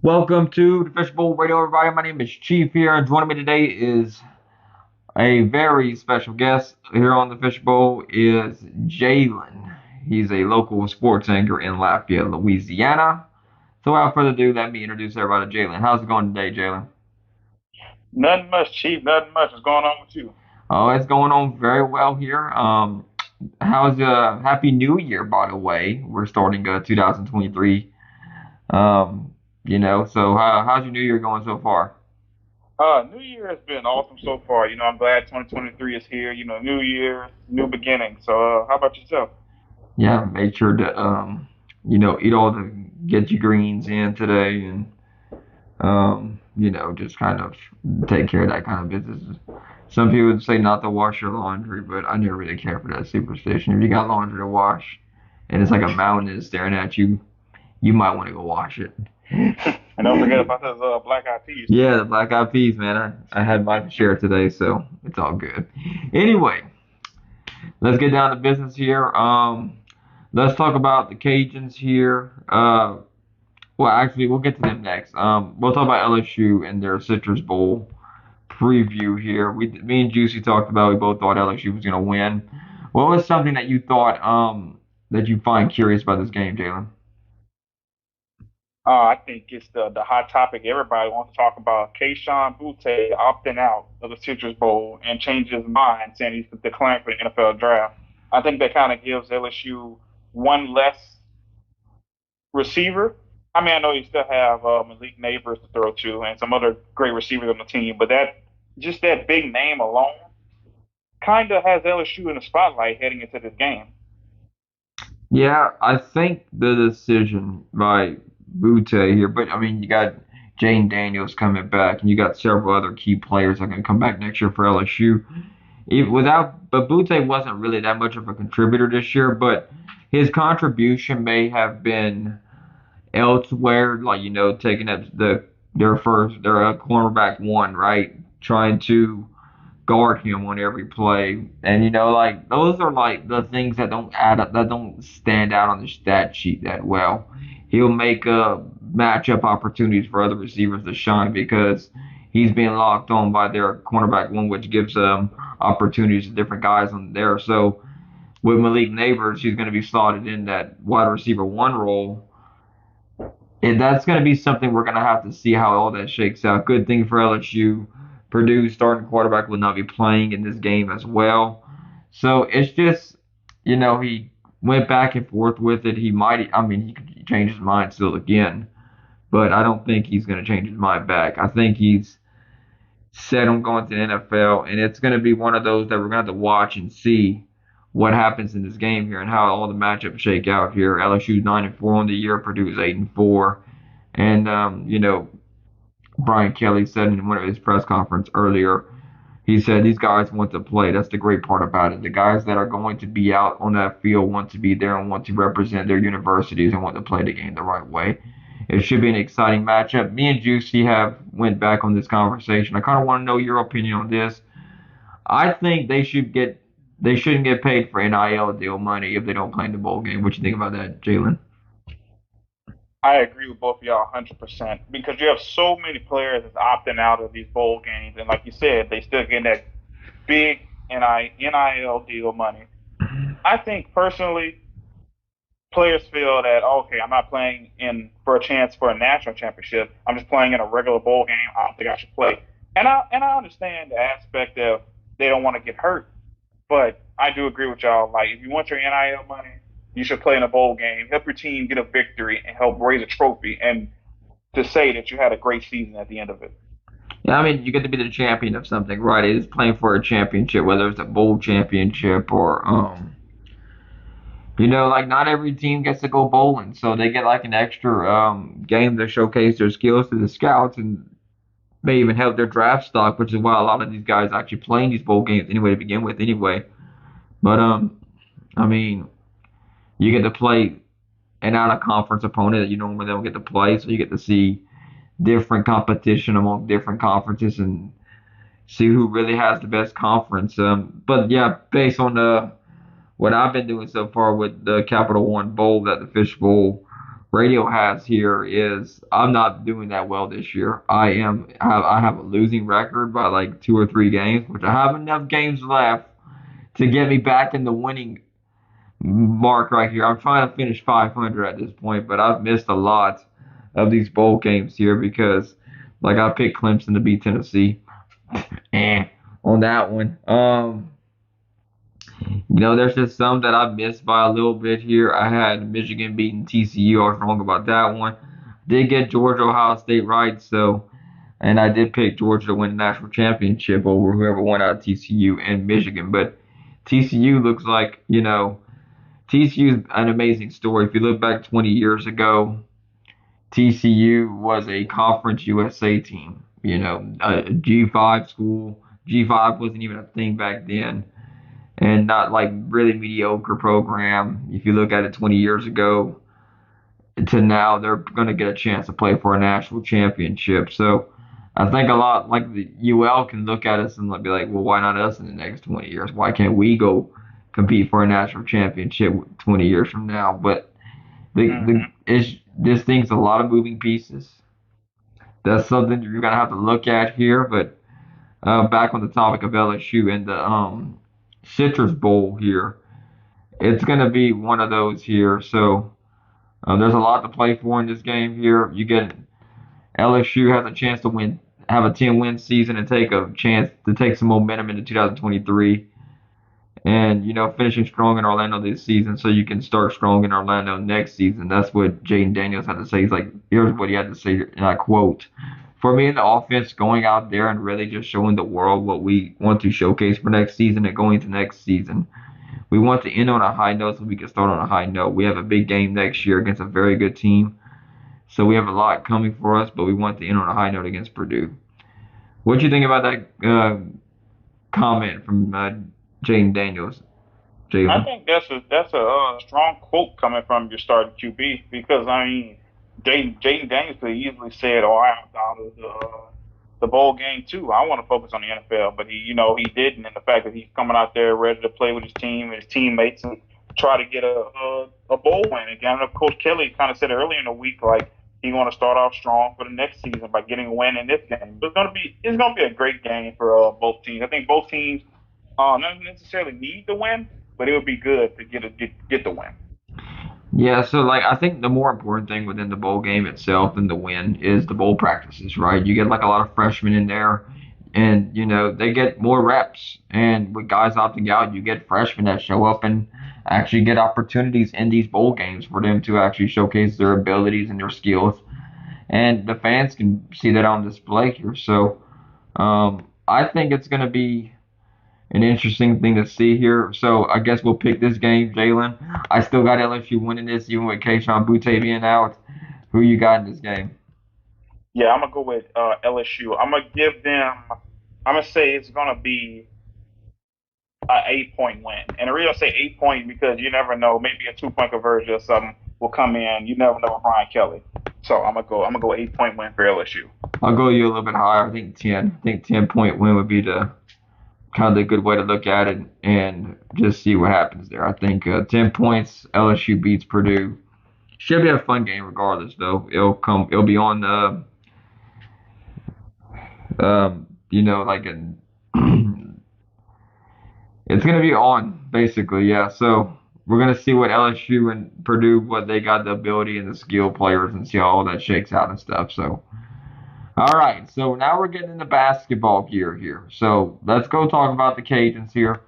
Welcome to the Fishbowl Radio, everybody. My name is Chief here, and joining me today is a very special guest here on the Fishbowl is Jalen. He's a local sports anchor in Lafayette, Louisiana. So without further ado, let me introduce everybody to Jalen. How's it going today, Jalen? Nothing much, Chief. Nothing much. What's going on with you? Oh, it's going on very well here. How's Happy New Year, by the way. We're starting 2023. So how's your New Year going so far? New Year has been awesome so far. I'm glad 2023 is here. New Year, new beginning. So, how about yourself? Yeah, made sure to eat all the get your greens in today and just kind of take care of that kind of business. Some people would say not to wash your laundry, but I never really care for that superstition. If you got laundry to wash and it's like a mountain is staring at you, you might want to go wash it. And don't forget about those black eyed peas too. Yeah, the black eyed peas, man. I had mine to share today, so it's all good. Anyway, let's get down to business here. Let's talk about the Cajuns here. Well, actually, we'll get to them next. We'll talk about LSU and their Citrus Bowl preview here. Me and Juicy talked about. We both thought LSU was going to win. What was something that you thought that you find curious about this game, Jalen? I think it's the hot topic everybody wants to talk about. Keishawn Butte opting out of the Citrus Bowl and changing his mind, saying he's declaring for the NFL draft. I think that kind of gives LSU one less receiver. I mean, I know you still have Malik Neighbors to throw to and some other great receivers on the team, but that big name alone kind of has LSU in the spotlight heading into this game. Yeah, I think the decision by Butte here, but I mean, you got Jane Daniels coming back, and you got several other key players that are going to come back next year for LSU. But Butte wasn't really that much of a contributor this year, but his contribution may have been elsewhere, like taking up their cornerback one, right, trying to guard him on every play, and like those are like the things that don't add up, that don't stand out on the stat sheet that well. He'll make matchup opportunities for other receivers to shine because he's being locked on by their cornerback one, which gives them opportunities to different guys on there. So with Malik Neighbors, he's going to be slotted in that wide receiver one role. And that's going to be something we're going to have to see how all that shakes out. Good thing for LSU. Purdue's starting quarterback will not be playing in this game as well. So it's just, he went back and forth with it. He could change his mind still again, but I don't think he's going to change his mind back. I think he's set on going to the NFL, and it's going to be one of those that we're going to have to watch and see what happens in this game here and how all the matchups shake out here. LSU's 9-4 on the year, Purdue's 8-4, and Brian Kelly said in one of his press conference earlier, he said these guys want to play. That's the great part about it. The guys that are going to be out on that field want to be there and want to represent their universities and want to play the game the right way. It should be an exciting matchup. Me and Juicy have went back on this conversation. I kind of want to know your opinion on this. I think they shouldn't get paid for NIL deal money if they don't play in the bowl game. What you think about that, Jalen? I agree with both of y'all 100% because you have so many players that's opting out of these bowl games, and like you said, they still getting that big NIL deal money. I think personally, players feel that okay, I'm not playing in for a chance for a national championship. I'm just playing in a regular bowl game. I don't think I should play. And I understand the aspect of they don't want to get hurt, but I do agree with y'all. Like if you want your NIL money, you should play in a bowl game, help your team get a victory, and help raise a trophy, and to say that you had a great season at the end of it. Yeah, I mean, you get to be the champion of something, right? It is playing for a championship, whether it's a bowl championship or like not every team gets to go bowling, so they get like an extra game to showcase their skills to the scouts and may even help their draft stock, which is why a lot of these guys actually play in these bowl games anyway to begin with, anyway. But I mean, you get to play an out of conference opponent that you normally don't get to play, so you get to see different competition among different conferences and see who really has the best conference. But yeah, based on what I've been doing so far with the Capital One Bowl, that the Fish Bowl, radio has here is I'm not doing that well this year. I have a losing record by like 2 or 3 games, which I have enough games left to get me back in the winning mark right here. I'm trying to finish 500 at this point, but I've missed a lot of these bowl games here because, like, I picked Clemson to beat Tennessee, and on that one, there's just some that I missed by a little bit here. I had Michigan beating TCU. I was wrong about that one. Did get Georgia, Ohio State right, so, and I did pick Georgia to win the national championship over whoever won out of TCU and Michigan, but TCU looks like, TCU is an amazing story. If you look back 20 years ago, TCU was a Conference USA team, a G5 school. G5 wasn't even a thing back then, and not like really mediocre program. If you look at it 20 years ago to now, they're going to get a chance to play for a national championship. So I think a lot like the UL can look at us and be like, well, why not us in the next 20 years? Why can't we go compete for a national championship 20 years from now? But this thing's a lot of moving pieces. That's something you're gonna have to look at here. But back on the topic of LSU and the Citrus Bowl here, it's gonna be one of those here. So there's a lot to play for in this game here. You get LSU has a chance to have a 10-win season and take a chance to take some momentum into 2023. And finishing strong in Orlando this season, so you can start strong in Orlando next season. That's what Jaden Daniels had to say. He's like, here's what he had to say, and I quote: "For me in the offense, going out there and really just showing the world what we want to showcase for next season and going to next season. We want to end on a high note so we can start on a high note. We have a big game next year against a very good team, so we have a lot coming for us, but we want to end on a high note against Purdue." What do you think about that comment from Jaden Daniels, I Jalen? think that's a strong quote coming from your starting QB because I mean, Jaden Daniels could easily said, "Oh, I opted out of the bowl game too. I want to focus on the NFL," but he didn't. And the fact that he's coming out there ready to play with his team and his teammates and try to get a bowl win again. And Coach Kelly kind of said earlier in the week like he want to start off strong for the next season by getting a win in this game. But it's gonna be a great game for both teams. I think both teams not necessarily need the win, but it would be good to get the win. Yeah, so like I think the more important thing within the bowl game itself than the win is the bowl practices, right? You get like a lot of freshmen in there, and they get more reps. And with guys opting out, you get freshmen that show up and actually get opportunities in these bowl games for them to actually showcase their abilities and their skills. And the fans can see that on display here. So I think it's going to be an interesting thing to see here. So I guess we'll pick this game, Jalen. I still got LSU winning this, even with Keishawn Butte being out. Who you got in this game? Yeah, I'm gonna go with LSU. I'm gonna give them. I'm gonna say it's gonna be an 8 point win, and the reason I say 8 point because you never know. Maybe a 2 point conversion or something will come in. You never know with Brian Kelly. So I'm gonna go. 8 point win for LSU. I'll go you a little bit higher. I think 10. I think 10-point win would be the kind of the good way to look at it and just see what happens there. I think 10 points, LSU beats Purdue. Should be a fun game regardless, though. It'll be on like it's gonna be on basically, yeah. So we're gonna see what LSU and Purdue, what they got the ability and the skill players, and see how all that shakes out and stuff. So all right, so now we're getting into basketball gear here. So let's go talk about the Cajuns here.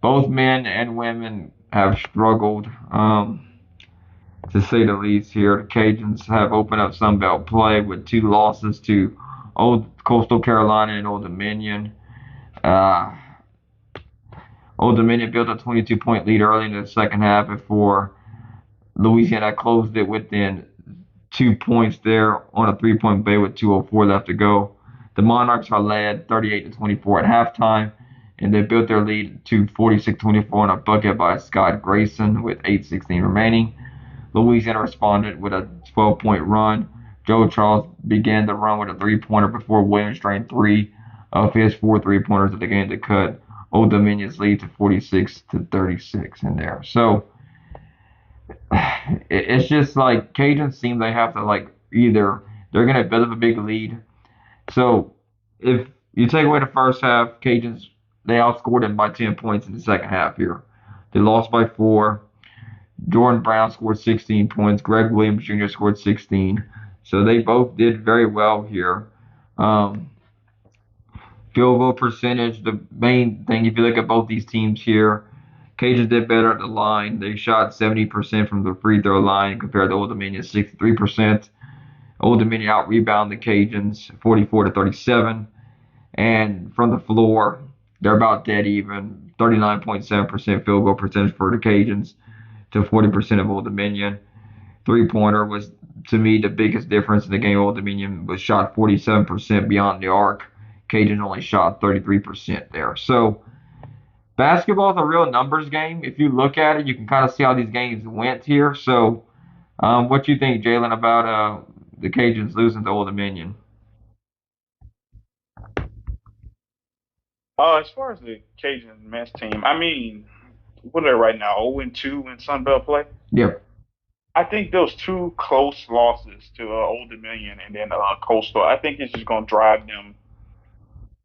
Both men and women have struggled, to say the least here. The Cajuns have opened up Sun Belt play with 2 losses to Old Coastal Carolina and Old Dominion. Uh, Old Dominion built a 22-point lead early in the second half before Louisiana closed it within 2 points there on a three-point play with 2:04 left to go. The Monarchs are led 38-24 at halftime, and they built their lead to 46-24 on a bucket by Scott Grayson with 8:16 remaining. Louisiana responded with a 12-point run. Joe Charles began the run with a three-pointer before Williams drained 3 of his 4 three-pointers at the game to cut Old Dominion's lead to 46-36 in there. So It's just like Cajuns seem they have to like either they're gonna build up a big lead. So if you take away the first half, Cajuns they outscored them by 10 points in the second half here. They lost by 4. Jordan Brown scored 16 points. Greg Williams Jr. scored 16. So they both did very well here. Um, Field goal percentage, the main thing, if you look at both these teams here, Cajuns did better at the line. They shot 70% from the free throw line compared to Old Dominion's 63%. Old Dominion out rebounded the Cajuns 44 to 37. And from the floor, they're about dead even. 39.7% field goal percentage for the Cajuns to 40% of Old Dominion. Three-pointer was, to me, the biggest difference in the game. Old Dominion was shot 47% beyond the arc. Cajun only shot 33% there. So basketball is a real numbers game. If you look at it, you can kind of see how these games went here. So what you think, Jalen, about the Cajuns losing to Old Dominion? As far as the Cajun men's team, I mean, what are they right now? 0-2 in Sun Belt play. Yep. I think those two close losses to Old Dominion and then Coastal, I think it's just going to drive them.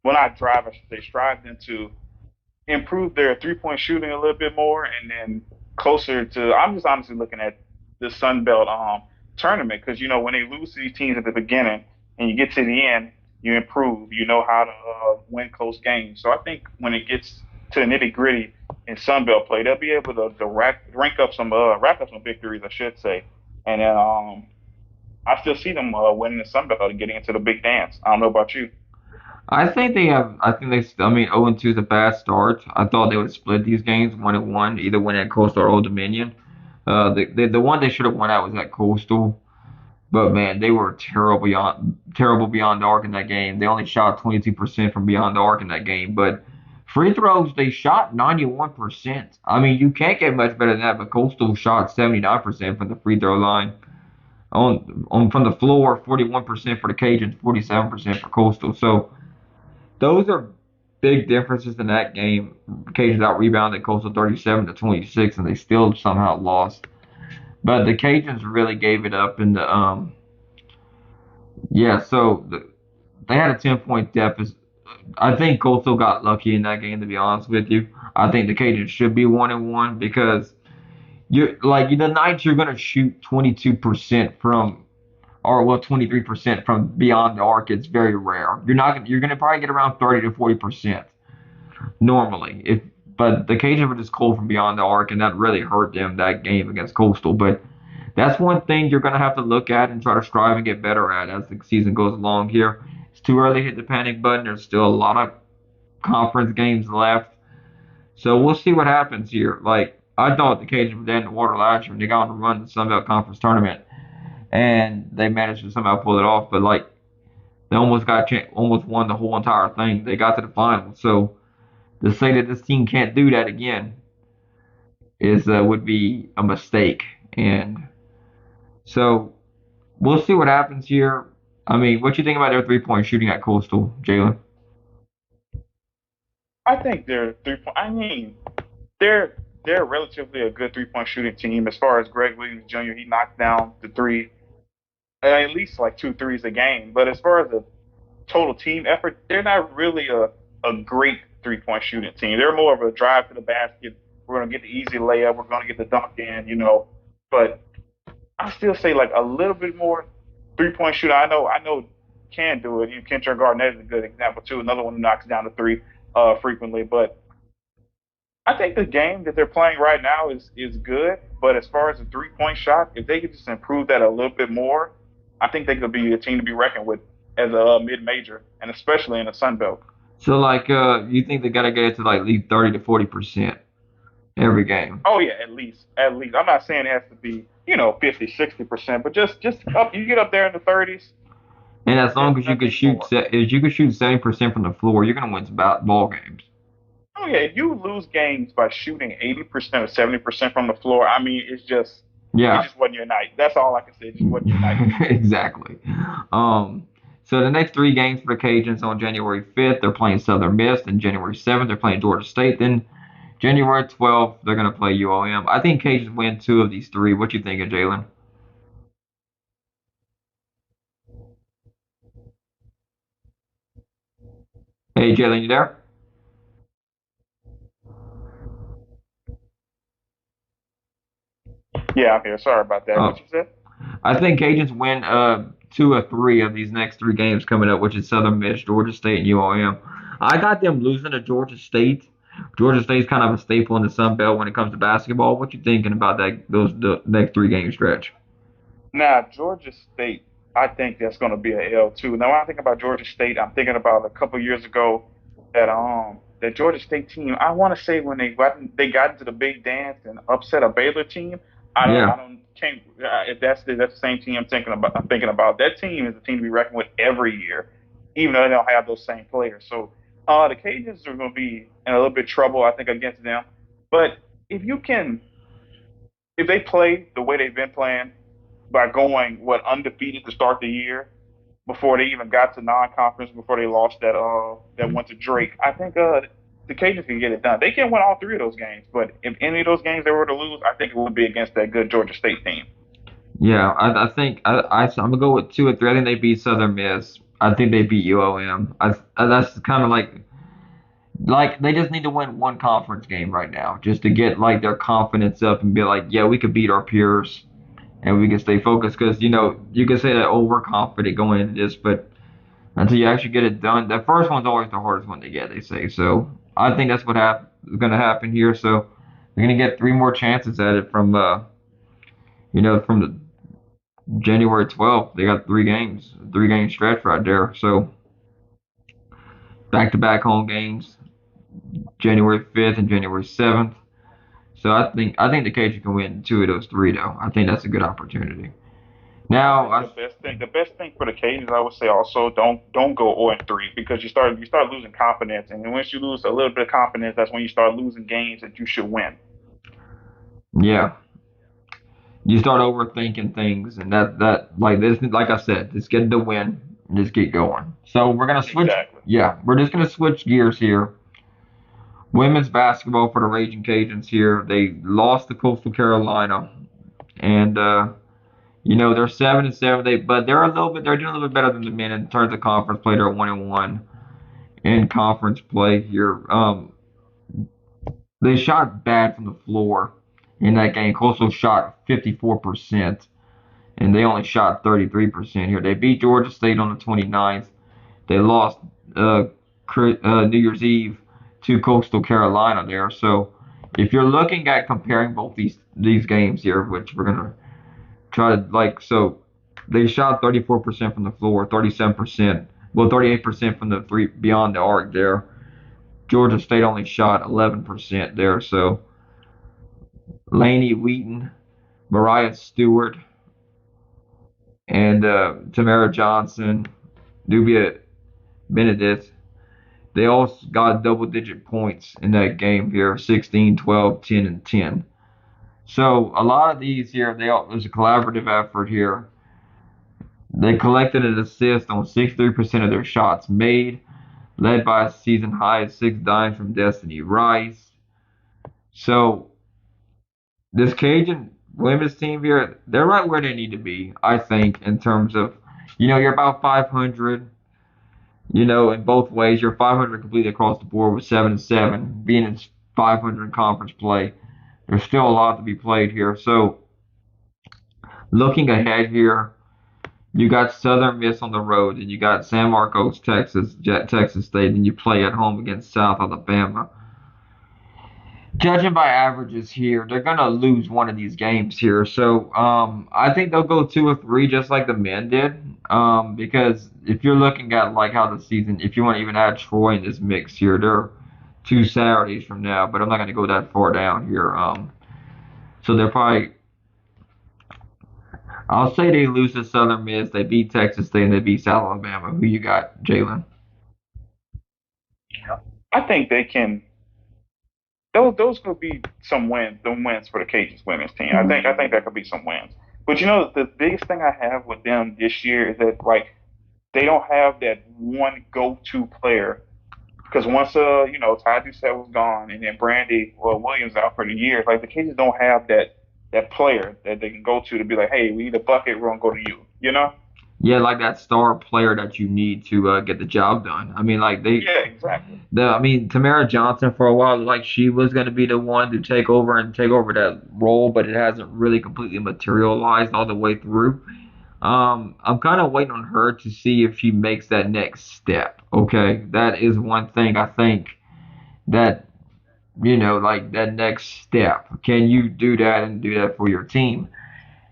Well, not drive, I should say, strive them to improve their 3-point shooting a little bit more, and then closer to. I'm just honestly looking at the Sun Belt tournament because when they lose to these teams at the beginning and you get to the end, you improve. You know how to win close games. So I think when it gets to the nitty gritty in Sun Belt play, they'll be able to rack up some victories, I should say, and then I still see them winning the Sun Belt and getting into the big dance. I don't know about you. I think they have. I think they. I mean, 0-2 is a bad start. I thought they would split these games 1-1, either win at Coastal or Old Dominion. The one they should have won out was at Coastal. But man, they were terrible beyond the arc in that game. They only shot 22% from beyond the arc in that game. But free throws, they shot 91%. I mean, you can't get much better than that. But Coastal shot 79% from the free throw line. On from the floor, 41% for the Cajuns, 47% for Coastal. So those are big differences in that game. Cajuns out rebounded Coastal 37 to 26, and they still somehow lost. But the Cajuns really gave it up in the yeah. They had a 10 point deficit. I think Coastal got lucky in that game. To be honest with you, I think the Cajuns should be 1-1 because the nights you're gonna shoot 22% from or well 23% from beyond the arc. It's very rare. You're gonna probably get around 30 to 40% normally. If but the Cajuns were just cold from beyond the arc, and that really hurt them that game against Coastal. But that's one thing you're going to have to look at and try to strive and get better at as the season goes along here. It's too early to hit the panic button. There's still a lot of conference games left. So we'll see what happens here. Like, I thought the Cajuns were dead in the water last year when they got on the run in the Sun Belt Conference tournament, and they managed to somehow pull it off. But, like, they almost won the whole entire thing. They got to the finals. So to say that this team can't do that again is would be a mistake. And so we'll see what happens here. I mean, what you think about their 3-point shooting at Coastal, Jalen? I think they're 3 point. I mean, they're relatively a good 3-point shooting team as far as Greg Williams Jr. He knocked down the three at least like two threes a game. But as far as the total team effort, they're not really a great 3-point shooting team. They're more of a drive to the basket. We're gonna get the easy layup. We're gonna get the dunk in. But I still say like a little bit more 3-point shooter. I know can do it. Kentrell Garnett is a good example too. Another one who knocks down the three frequently. But I think the game that they're playing right now is good. But as far as the 3-point shot, if they could just improve that a little bit more, I think they could be a team to be reckoned with as a mid major, and especially in the Sun Belt. So, like, you think they got to get it to like at least 30 to 40% every game? Oh yeah, at least. I'm not saying it has to be 50, 60%, but just up. You get up there in the 30s. And as long as you could Nothing more. as you could shoot 70% from the floor, you're gonna win some ball games. Oh yeah, if you lose games by shooting 80% or 70% from the floor, I mean, it Yeah, just wasn't your night. That's all I can say. It just wasn't your night. exactly. Um, so the next 3 games for the Cajuns on January 5th, they're playing Southern Miss. Then January 7th, they're playing Georgia State. Then January 12th, they're going to play UOM. I think Cajuns win two of these three. What you thinking, Jalen? Hey, Jalen, you there? Yeah, I'm here. Sorry about that. What Oh, you said? I think Cajuns win two or three of these next three games coming up, which is Southern Miss, Georgia State, and UOM. I got them losing to Georgia State. Georgia State's kind of a staple in the Sun Belt when it comes to basketball. What you thinking about that? Those the next three game stretch? Now, Georgia State, I think that's going to be a L too. Now, when I think about Georgia State, I'm thinking about a couple years ago that Georgia State team. I want to say when they got into the big dance and upset a Baylor team. I Yeah, don't can't if that's the same team I'm thinking about. I'm thinking about that team is a team to be reckoned with every year, even though they don't have those same players. So the Cajuns are going to be in a little bit of trouble, I think, against them. But if you can, if they play the way they've been playing by going undefeated to start the year before they even got to non-conference before they lost that went to Drake. I think the Cajuns can get it done. They can win all three of those games, but if any of those games they were to lose, I think it would be against that good Georgia State team. yeah. I think I'm gonna go with two or three. I think they beat Southern Miss. I think they beat UOM. That's kind of like they just need to win one conference game right now, just to get like their confidence up and be like, yeah, we could beat our peers and we can stay focused. Because you can say that, oh, we're confident going into this, but until you actually get it done, the first one's always the hardest one to get. They say so. I think that's what is going to happen here. So they're going to get three more chances at it from the January 12th. They got three game stretch right there. So back to back home games, January 5th and January 7th. So I think the Cajuns can win two of those three though. I think that's a good opportunity. I Now, think the best thing for the Cajuns, I would say also don't go 0-3 because you start losing confidence, and once you lose a little bit of confidence, that's when you start losing games that you should win. yeah, you start overthinking things, and that like this, like I said, just get the win and just get going. So we're gonna switch. Exactly. Yeah, we're just gonna switch gears here. Women's basketball for the Raging Cajuns here. They lost to Coastal Carolina, and they're 7-7. But they're doing a little bit better than the men in terms of conference play. They're 1-1 in conference play here. They shot bad from the floor in that game. Coastal shot 54%, and they only shot 33% here. They beat Georgia State on the 29th. They lost uh, New Year's Eve to Coastal Carolina there. So if you're looking at comparing both these games here, which we're gonna try to so they shot 34% from the floor, 37%, well 38% from the three beyond the arc there. Georgia State only shot 11% there. So Laney Wheaton, Mariah Stewart, and Tamara Johnson, Dubia Benedict, they all got double digit points in that game here 16, 12, 10, and 10. So a lot of these here, there's a collaborative effort here. They collected an assist on 63% of their shots made, led by a season high of 6 dimes from Destiny Rice. So this Cajun women's team here, they're right where they need to be, I think, in terms of, you're about 500. In both ways, you're 500 completely across the board with 7-7, being in 500 in conference play. There's still a lot to be played here. So, looking ahead here, you got Southern Miss on the road, and you got San Marcos, Texas State, and you play at home against South Alabama. Judging by averages here, they're gonna lose one of these games here. So I think they'll go two or three, just like the men did. Because if you're looking at like how the season, if you want to even add Troy in this mix here, they're 2 Saturdays from now, but I'm not gonna go that far down here. So they're probably, I'll say they lose to Southern Miss, they beat Texas State, and they beat South Alabama. Who you got, Jalen? I think they can. Those could be some wins for the Cajuns women's team. I think that could be some wins. But the biggest thing I have with them this year is that like they don't have that one go-to player Because once Ty Doucette was gone, and then Brandy Williams out for the year, like the Cajuns don't have that player that they can go to be like, hey, we need a bucket, we're gonna go to you. You know? Yeah, like that star player that you need to get the job done. I mean, like Yeah, exactly. I mean, Tamara Johnson for a while, like she was going to be the one to take over that role, but it hasn't really completely materialized all the way through. I'm kind of waiting on her to see if she makes that next step. Okay, that is one thing I think that like that next step. Can you do that and do that for your team?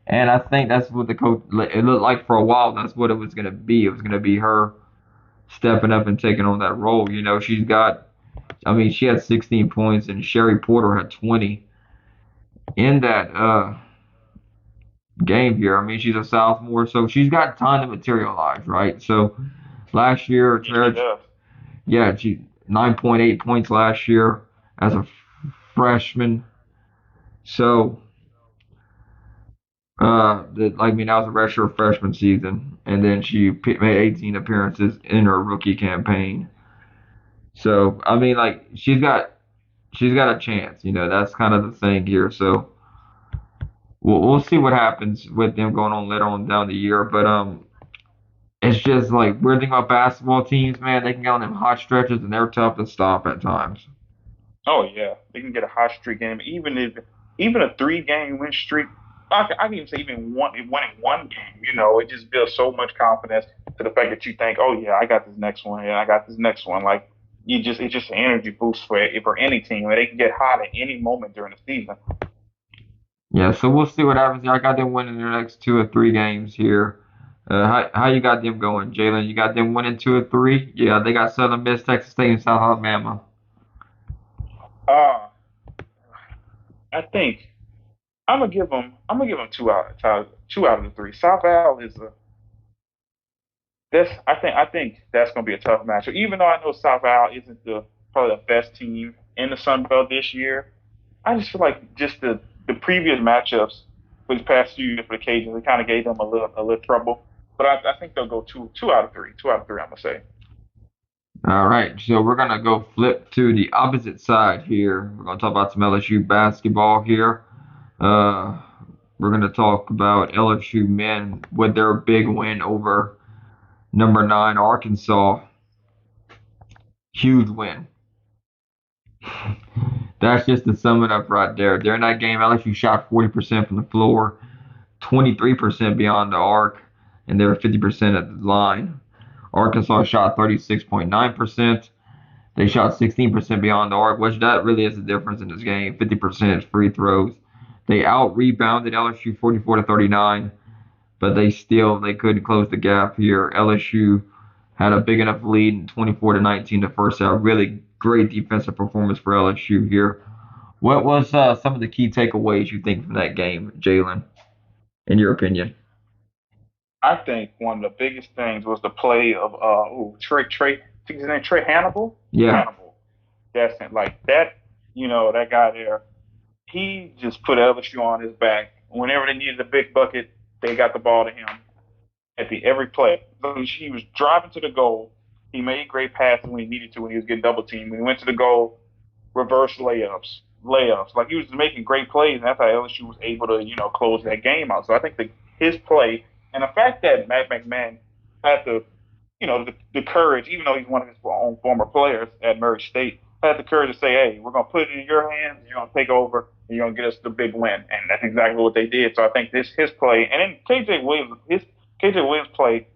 And I think that's what the coach. It looked like for a while. That's what it was going to be. It was going to be her stepping up and taking on that role. She's got. I mean, she had 16 points, and Sherry Porter had 20 in that game here. I mean, she's a sophomore, so she's got time to materialize, right? So last year, Yeah, she does. yeah, she 9.8 points last year as a freshman. So, I mean, that was a regular freshman season, and then she made 18 appearances in her rookie campaign. So, I mean, like she's got a chance. That's kind of the thing here. So we'll see what happens with them going on later on down the year. But it's just like weird thing about basketball teams, man. They can get on them hot stretches, and they're tough to stop at times. Oh yeah, they can get a hot streak game. Even a 3 game win streak, I can even say even winning one game. It just builds so much confidence to the fact that you think, oh yeah, I got this next one, and I got this next one. Like it's just an energy boost for any team. And they can get hot at any moment during the season. Yeah, so we'll see what happens here. I got them winning their next 2 or 3 games here. How you got them going, Jalen? You got them winning 2 or 3? Yeah, they got Southern Miss, Texas State, and South Alabama. Uh, I think I'm gonna give them 2 out of the 3. South Al is a This I think that's gonna be a tough matchup. Even though I know South Al isn't probably the best team in the Sun Belt this year, I just feel like just the previous matchups for these past few years for the Cajuns, it kind of gave them a little trouble. But I think they'll go two out of three. 2 out of 3, I'm gonna say. All right, so we're gonna go flip to the opposite side here. We're gonna talk about some LSU basketball here. Uh, we're gonna talk about LSU men with their big win over number 9 Arkansas. Huge win. That's just to sum it up right there. During that game, LSU shot 40% from the floor, 23% beyond the arc, and they were 50% at the line. Arkansas shot 36.9%. They shot 16% beyond the arc, which that really is the difference in this game. 50% free throws. They out rebounded LSU 44 to 39, but they couldn't close the gap here. LSU had a big enough lead in 24 to 19 the first half. Really great defensive performance for LSU here. What was some of the key takeaways you think from that game, Jalen, in your opinion? I think one of the biggest things was the play of Trey. I think his name Trey Hannibal. Yeah, Hannibal. That's it. Like that. That guy there. He just put LSU on his back. Whenever they needed a big bucket, they got the ball to him at the every play. So he was driving to the goal. He made great passes when he needed to when he was getting double teamed. When he went to the goal, reverse layups. Like he was making great plays, and that's how LSU was able to close that game out. So I think his play and the fact that Matt McMahon had the courage, even though he's one of his own former players at Murray State, had the courage to say, "Hey, we're gonna put it in your hands. You're gonna take over. And you're gonna get us the big win." And that's exactly what they did. So I think his play, and then KJ Williams play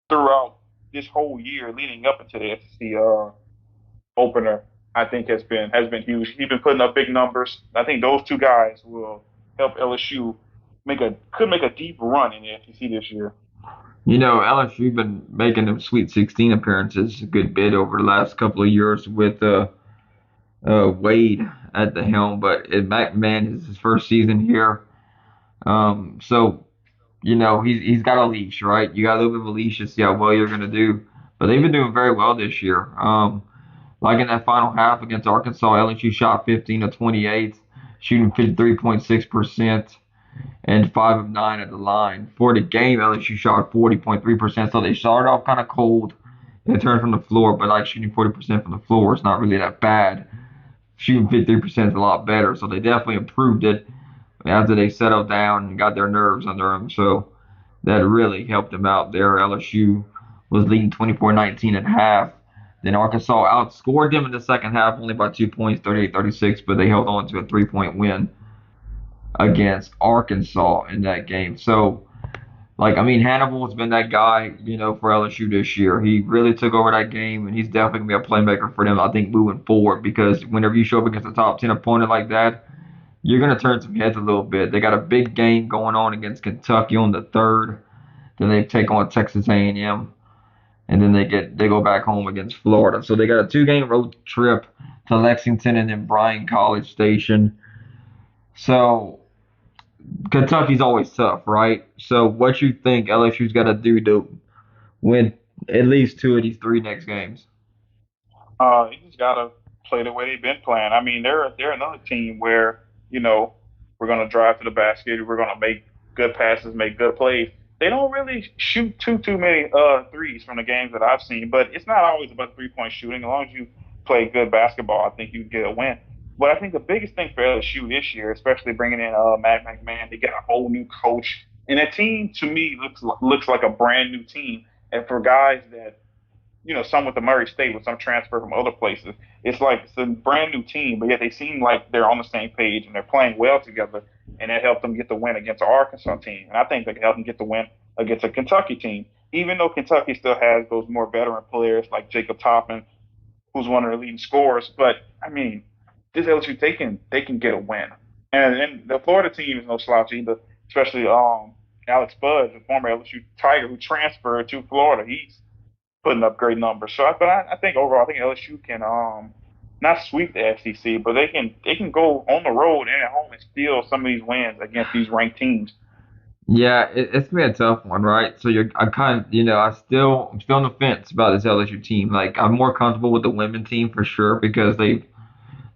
throughout this whole year leading up into the SEC opener, I think has been huge. He's been putting up big numbers. I think those 2 guys will help LSU could make a deep run in the SEC this year. LSU been making them Sweet 16 appearances a good bit over the last couple of years with Wade at the helm, but McMahon is his first season here. So he's got a leash, right? You got a little bit of a leash to see how well you're gonna do. But they've been doing very well this year. Like in that final half against Arkansas, LSU shot 15 of 28, shooting 53.6%, and 5 of 9 at the line. For the game, LSU shot 40.3%. So they started off kind of cold, in terms from the floor, but like shooting 40% from the floor is not really that bad. Shooting 53% is a lot better, so they definitely improved it after they settled down and got their nerves under them. So that really helped them out there. LSU was leading 24-19 at half. Then Arkansas outscored them in the second half only by 2 points, 38-36, but they held on to a 3-point win against Arkansas in that game. So, like, I mean, Hannibal has been that guy, for LSU this year. He really took over that game, and he's definitely going to be a playmaker for them, I think, moving forward, because whenever you show up against a top 10 opponent like that, you're going to turn some heads a little bit. They got a big game going on against Kentucky on the 3rd. Then they take on Texas A&M, and then they go back home against Florida. So they got a 2-game road trip to Lexington and then Bryan College Station. So Kentucky's always tough, right? So what you think LSU's got to do to win at least 2 of these 3 next games? You just gotta play the way they've been playing. I mean, they're another team where we're gonna drive to the basket, we're gonna make good passes, make good plays. They don't really shoot too many threes from the games that I've seen, but it's not always about 3-point shooting. As long as you play good basketball, I think you get a win. But I think the biggest thing for LSU this year, especially bringing in Matt McMahon, they got a whole new coach, and that team to me looks like a brand new team. And for guys that some with the Murray State with some transfer from other places. It's like it's a brand new team, but yet they seem like they're on the same page and they're playing well together, and that helped them get the win against the Arkansas team. And I think they can help them get the win against a Kentucky team, even though Kentucky still has those more veteran players like Jacob Toppin, who's one of their leading scorers. But I mean, this LSU they can get a win, and the Florida team is no slouch either, especially Alex Bud, the former LSU Tiger who transferred to Florida. He's putting up great numbers. So, I think overall, I think LSU can not sweep the SEC, but they can go on the road and at home and steal some of these wins against these ranked teams. Yeah, it's gonna be a tough one, right? So I kind of, I'm still on the fence about this LSU team. Like, I'm more comfortable with the women team for sure because they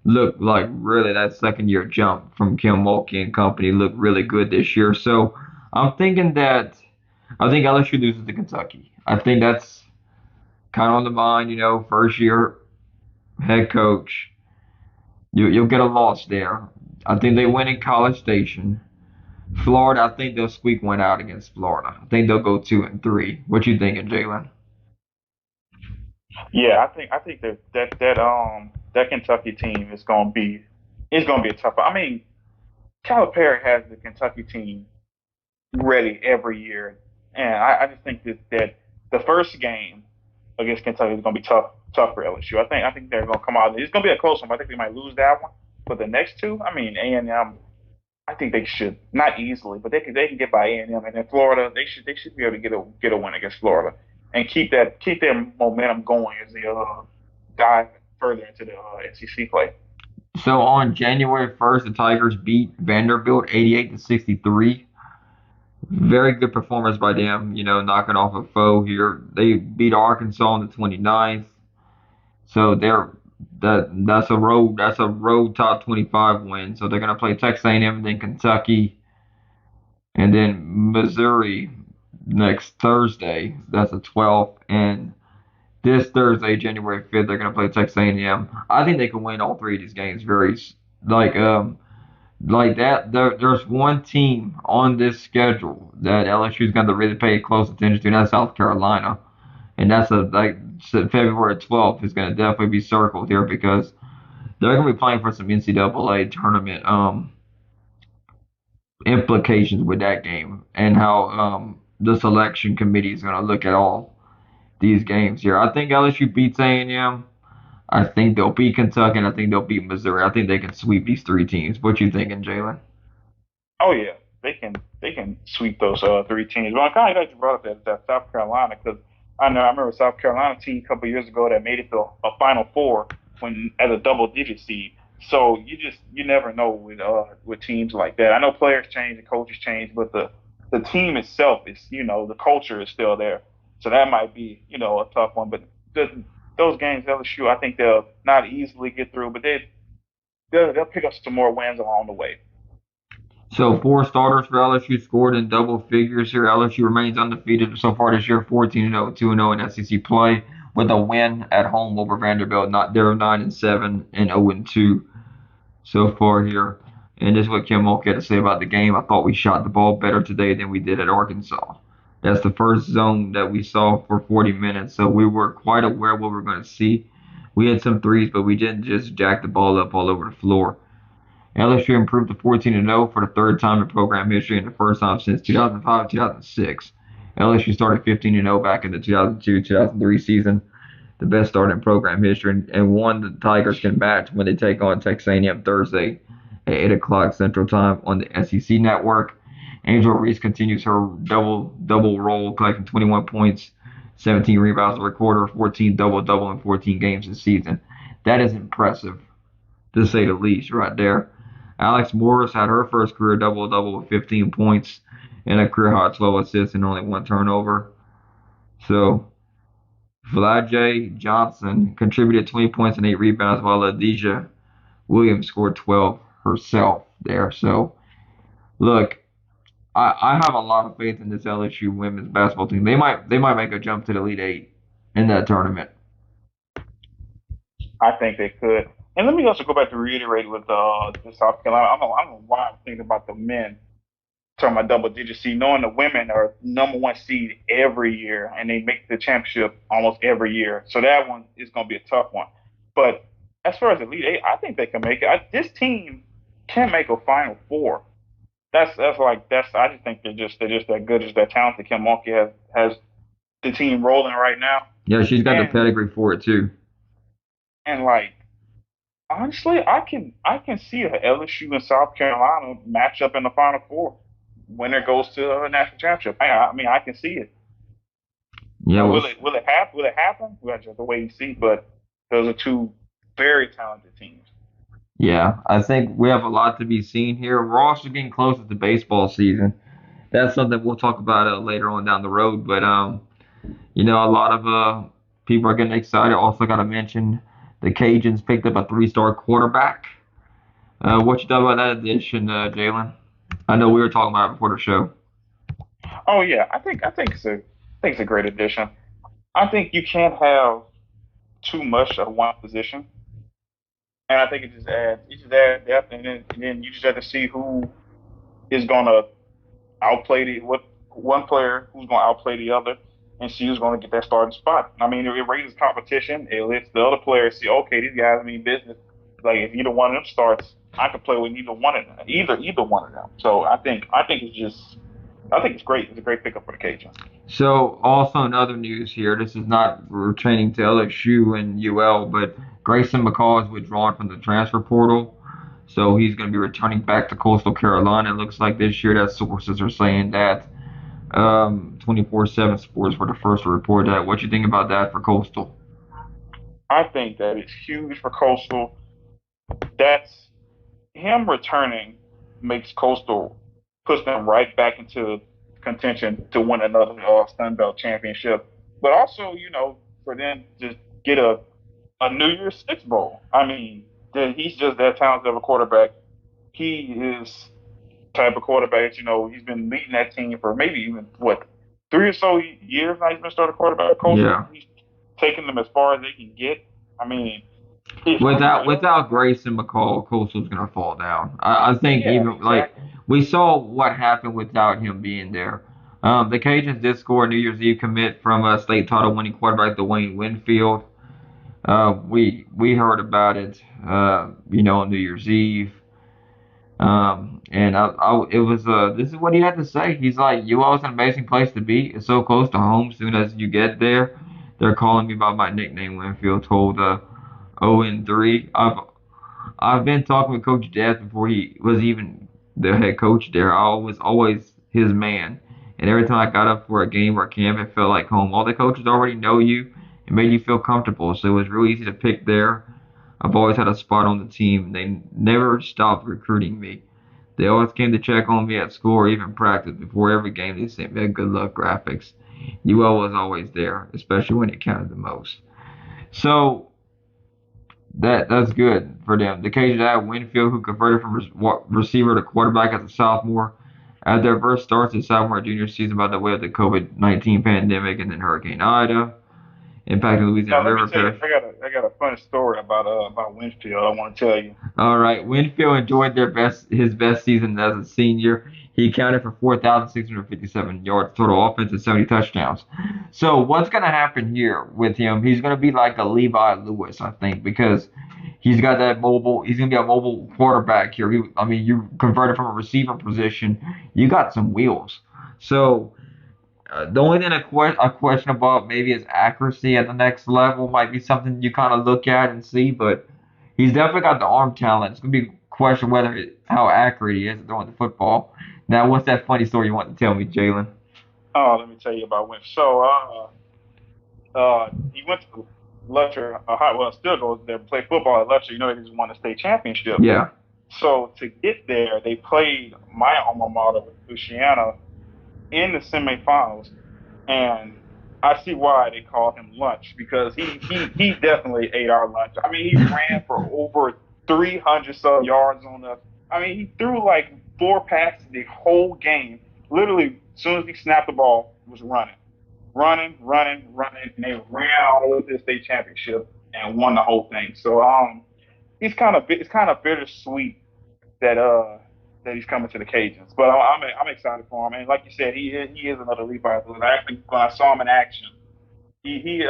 look like really that second year jump from Kim Mulkey and company look really good this year. So I'm thinking that I think LSU loses to Kentucky. I think that's kind of on the mind, first year head coach. You'll get a loss there. I think they win in College Station. Florida, I think they'll squeak one out against Florida. I think they'll go 2-3. What you thinking, Jalen? Yeah, I think that Kentucky team is gonna be a tough. I mean, Calipari has the Kentucky team ready every year, and I just think that the first game against Kentucky is going to be tough for LSU. I think they're going to come out. It's going to be a close one. But I think they might lose that one. But the next two, I mean, A&M, I think they should not easily, but they can get by A&M, and then Florida, they should be able to get a win against Florida and keep their momentum going as they dive further into the SEC play. So on January 1st, the Tigers beat Vanderbilt 88-63. Very good performance by them, knocking off a foe here. They beat Arkansas on the 29th. So that's a road top 25 win. So they're gonna play Texas A&M and then Kentucky and then Missouri next Thursday. That's the 12th. And this Thursday, January 5th, they're gonna play Texas A&M. I think they can win all 3 of these games very like like that. There's one team on this schedule that LSU's going to really pay close attention to, and that's South Carolina. And that's February 12th is going to definitely be circled here because they're going to be playing for some NCAA tournament implications with that game and how the selection committee is going to look at all these games here. I think LSU beats A&M. I think they'll beat Kentucky, and I think they'll beat Missouri. I think they can sweep these 3 teams. What you thinking, Jalen? Oh yeah, they can sweep those 3 teams. But I'm kind of glad you brought up that South Carolina because I remember South Carolina team a couple of years ago that made it to a Final Four when as a double-digit seed. So you never know with teams like that. I know players change, the coaches change, but the team itself is the culture is still there. So that might be a tough one. But those games LSU, I think they'll not easily get through, but they'll pick up some more wins along the way. So 4 starters for LSU scored in double figures here. LSU remains undefeated so far this year, 14-0, 2-0 in SEC play. with a win at home over Vanderbilt. Not they're 9-7 and 0-2 so far here. And this is what Kim Mulkey had to say about the game. I thought we shot the ball better today than we did at Arkansas. That's the first zone that we saw for 40 minutes, so we were quite aware of what we were going to see. We had some threes, but we didn't just jack the ball up all over the floor. LSU improved to 14-0 for the third time in program history and the first time since 2005-2006. LSU started 15-0 back in the 2002-2003 season, the best start in program history, and one the Tigers can match when they take on Texas A&M Thursday at 8 o'clock Central Time on the SEC Network. Angel Reese continues her double role, collecting 21 points, 17 rebounds per quarter, 14 double in 14 games this season. That is impressive, to say the least, right there. Alex Morris had her first career double with 15 points and a career high 12 assists and only one turnover. So Vlajay Johnson contributed 20 points and 8 rebounds, while Adija Williams scored 12 herself there. So, look, I have a lot of faith in this LSU women's basketball team. They might make a jump to the Elite Eight in that tournament. I think they could. And let me also go back to reiterate with the South Carolina. I don't know why I'm thinking about the men talking about double digit seed, knowing the women are number one seed every year and they make the championship almost every year. So that one is going to be a tough one. But as far as Elite Eight, I think they can make it. This team can make a Final Four. That's. I just think they're just that good, just that talented. Kim Mulkey has the team rolling right now, Yeah, she's got the and pedigree for it too. like honestly, I can see a LSU and South Carolina match up in the Final Four. Winner goes to a national championship. I mean, I can see it. Yeah, Now, well, will it happen? Will it happen? We have to wait and see. But those are two very talented teams. yeah, I think we have a lot to be seen here. We're also getting closer to baseball season. That's something we'll talk about later on down the road. But a lot of people are getting excited. Also, got to mention the Cajuns picked up a three-star quarterback. What you thought about that addition, Jalen? I know we were talking about it before the show. Oh yeah, I think it's a great addition. I think you can't have too much of one position, and I think it just adds depth, and then you just have to see who is gonna outplay the what one player who's gonna outplay the other, and see who's gonna get that starting spot. I mean, it raises competition. It lets the other players see, okay, these guys mean business. Like if either one of them starts, I can play with either one of them, either one of them. So I think it's great. It's a great pickup for the Cajuns. So, also in other news here, this is not pertaining to LSU and UL, but Grayson McCall is withdrawn from the transfer portal. So he's going to be returning back to Coastal Carolina. It looks like this year that sources are saying that 24/7 Sports were the first to report that. What you think about that for Coastal? I think that it's huge for Coastal. That's him returning makes Coastal puts them right back into contention to win another Sun Belt championship. But also, for them to get a New Year's Six bowl. I mean, he's just that talented of a quarterback. He is the type of quarterback. He's been leading that team for maybe even what 3 or so years now. He's been starting quarterback at Coastal. Yeah. He's taking them as far as they can get. I mean, if Without Grayson McCall, Coastal's going to fall down. I think yeah, even like exactly. we saw what happened without him being there. The Cajuns did score a New Year's Eve commit from a state title winning quarterback Dwayne Winfield. We heard about it, on New Year's Eve. And it was this is what he had to say. He's like, "UL is an amazing place to be. It's so close to home. Soon as you get there, they're calling me by my nickname." Winfield told 0-3. I've been talking with Coach Jazz before he was even the head coach there. I was always his man. And every time I got up for a game or a camp, it felt like home. All the coaches already know you and made you feel comfortable. So it was really easy to pick there. I've always had a spot on the team. They never stopped recruiting me. They always came to check on me at school or even practice. Before every game, they sent me a good luck graphics. UL was always there, especially when it counted the most. So that's good for them. The Cajuns had Winfield, who converted from receiver to quarterback as a sophomore. At their first starts in sophomore and junior season by the way of the COVID-19 pandemic and then Hurricane Ida. impacting Louisiana Now let me River tell you, Coast. I got a funny story about Winfield. I want to tell you. All right, Winfield enjoyed his best season as a senior. He accounted for 4,657 yards total offense and 70 touchdowns. So what's going to happen here with him? He's going to be like a Levi Lewis, I think, because he's got that mobile. He's going to be a mobile quarterback here. I mean, you converted from a receiver position. You got some wheels. So the only thing I question about maybe his accuracy at the next level might be something you kind of look at and see, but he's definitely got the arm talent. It's gonna be a question how accurate he is at throwing the football. Now, what's that funny story you want to tell me, Jalen? Oh, let me tell you about Winfield. So, he went to Lutcher, well, still goes there, play football at Lutcher. You know, he just won the state championship. Yeah. So to get there, they played my alma mater with Louisiana in the semifinals, and I see why they call him lunch because he definitely ate our lunch. I mean, he ran for over 300 some yards on us. I mean, he threw like 4 passes the whole game. Literally, as soon as he snapped the ball, he was running, and they ran all the way to the state championship and won the whole thing. So it's kind of bittersweet that he's coming to the Cajuns. But I'm excited for him. And like you said, he is another Levi Lewis. I actually when I saw him in action, he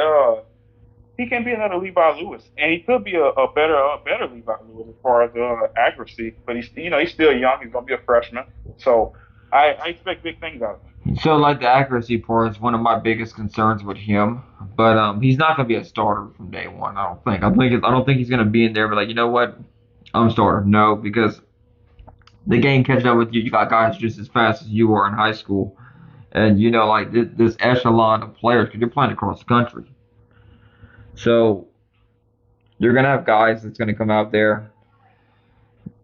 can be another Levi Lewis, and he could be a better Levi Lewis as far as accuracy. But he's still young. He's gonna be a freshman, so I expect big things out of him. So, like the accuracy part is one of my biggest concerns with him, but he's not gonna be a starter from day one. I don't think. I don't think he's gonna be in there. But like, you know what? I'm a starter. No, because the game catches up with you. You got guys just as fast as you were in high school, and like this echelon of players because you're playing across the country. So you're gonna have guys that's gonna come out there.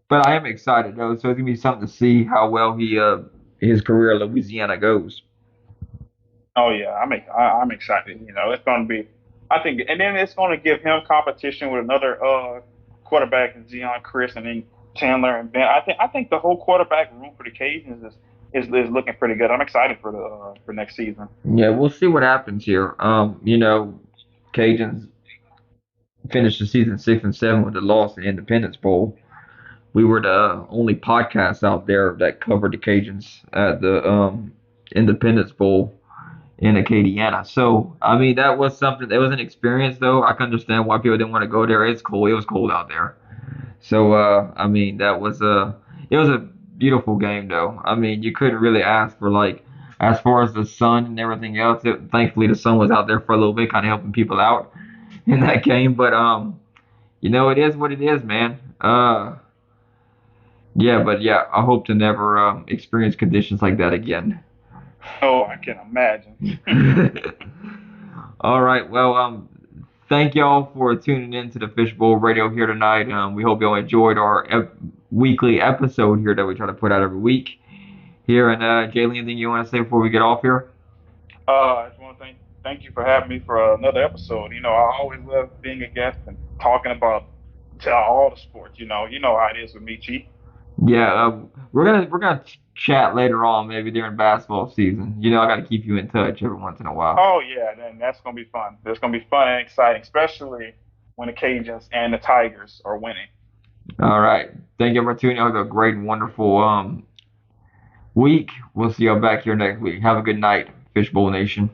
But I am excited though, so it's gonna be something to see how well his career at Louisiana goes. Oh yeah, I'm excited. It's going to be, I think, and then it's going to give him competition with another quarterback, Zion Chris, and then Chandler and Ben. I think the whole quarterback room for the Cajuns is looking pretty good. I'm excited for next season. Yeah, we'll see what happens here. Cajuns finished the season 6-7 with a loss in Independence Bowl. We were the only podcast out there that covered the Cajuns at the Independence Bowl in Acadiana. So I mean that was something. It was an experience though. I can understand why people didn't want to go there. It's cold. It was cold out there. So I mean that was it was a beautiful game though. I mean you couldn't really ask for like as far as the sun and everything else. Thankfully the sun was out there for a little bit, kind of helping people out in that game. But it is what it is, man. Yeah, but yeah, I hope to never experience conditions like that again. Oh, I can imagine. All right. Well, thank y'all for tuning in to the Fishbowl Radio here tonight. We hope y'all enjoyed our weekly episode here that we try to put out every week. Here and Jaylee, anything you want to say before we get off here? I just want to thank you for having me for another episode. I always love being a guest and talking about all the sports. You know how it is with me, Chief. Yeah, we're gonna chat later on, maybe during basketball season. I got to keep you in touch every once in a while. Oh yeah, then that's gonna be fun. That's gonna be fun and exciting, especially when the Cajuns and the Tigers are winning. All right. Thank you for tuning in. Have a great and wonderful week. We'll see y'all back here next week. Have a good night, Fishbowl Nation.